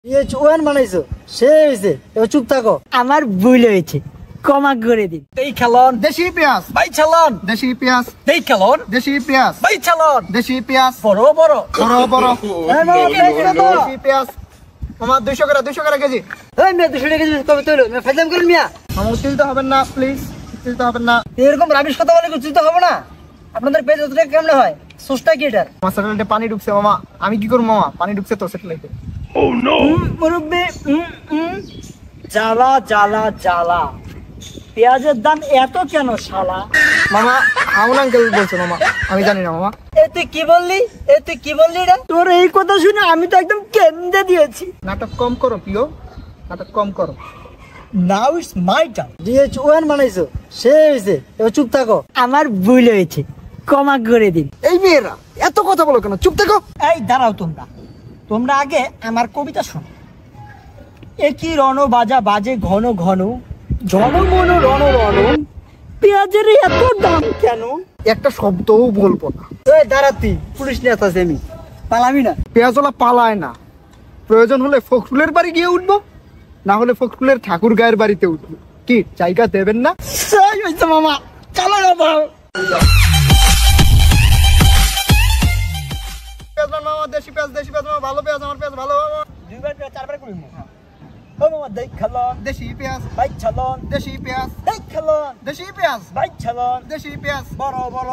One বানাইছো সে হয়েছে এবার চুপ থাকো। আমার ভুল হয়েছে, ক্ষমা করে দিন। এই খেলন দেশি পেঁয়াজ, ভাই চালান, দেশি পেঁয়াজ, এই খেলন দেশি পেঁয়াজ, ভাই চালান, দেশি পেঁয়াজ, বড় বড় বড় বড় হ্যাঁ, না, পেঁয়াজটা দাও। দেশি পেঁয়াজ। মামা 200 টাকা কেজি। এই মেয়ে 200 টাকা কবে তৈলো ফেজাম করেন মিয়া। মামা উত্তেজিত হবেন না প্লিজ, উত্তেজিত হবেন না। এরকম রাবিশ কথা বলে উচিত হবে না। আপনাদের পেজ অতটা কেমন হয়? সোসটা কি এটার? আমার স্যাটেলাইটে পানি ঢুকছে মামা, আমি কি করব মামা? পানি ঢুকছে তো স্যাটেলাইটে। মুরব্বি জ্বালা জ্বালা জ্বালা, পেঁয়াজের দাম এত কেন শালা? মামা আমন আঙ্কেল বলছো মামা, আমি জানি না মামা। এ তুই কি বললি? এ তুই কি বললি রে? তোর এই কথা শুনে আমি তো একদম কেঁদে দিয়েছি। নাটক কম করো প্রিয়, নাটক কম করো। Now it's my turn. One বানাইছো সে হয়েছে এবার চুপ থাকো। আমার ভুল হয়েছে, ক্ষমা করে দিন। এই মেয়েরা এত কথা বলো কেন? চুপ থাকো। এই দাঁড়াও, তোমরা তোমরা আগে আমার কবিতা শোনো। একই রণ বাজা বাজে ঘন ঘন, জনমন রণ রণ, পেঁয়াজের এত দাম কেন? একটা শব্দও বলবো না। এই দাঁড়াতি পুলিশ নিয়ে আসছে, আমি পালাবি না। পেঁয়াজওয়ালা পালায় না, প্রয়োজন হলে ফখরুলের বাড়ি গিয়ে উঠবো, না হলে ফখরুলের ঠাকুর গায়ের বাড়িতে উঠবো। কি জায়গা দেবেন না? সেই হয়েছে মামা, চালা যাবো। পেঁয়াজ মামা, দেশি পেঁয়াজ, দেশি পেঁয়াজ মামা, ভালো পেঁয়াজ, আমার পেঁয়াজ ভালো মামা। দুইবার পেঁয়াজ চারবার করি মামা। ও মামা দেখ খেলন, দেশি পেঁয়াজ, বাইক চালন, দেশি পেঁয়াজ, দেখ খেলন, দেশি পেঁয়াজ, বাইক চালন, দেশি পেঁয়াজ। বড় বড়